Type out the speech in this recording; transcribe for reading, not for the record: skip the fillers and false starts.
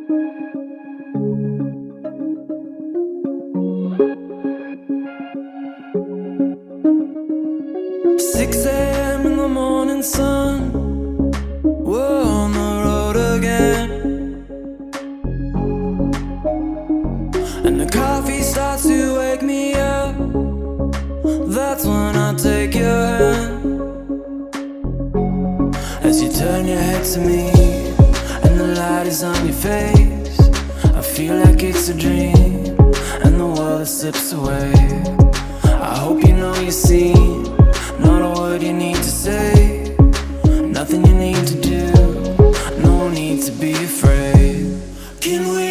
6 a.m. in the morning sun, we're on the road again, and the coffee starts to wake me up. That's when I take your hand, as you turn your head to me, and the light is on your face. I feel like it's a dream, and the world slips away. I hope you know you see, not a word you need to say, nothing you need to do, no need to be afraid. Can we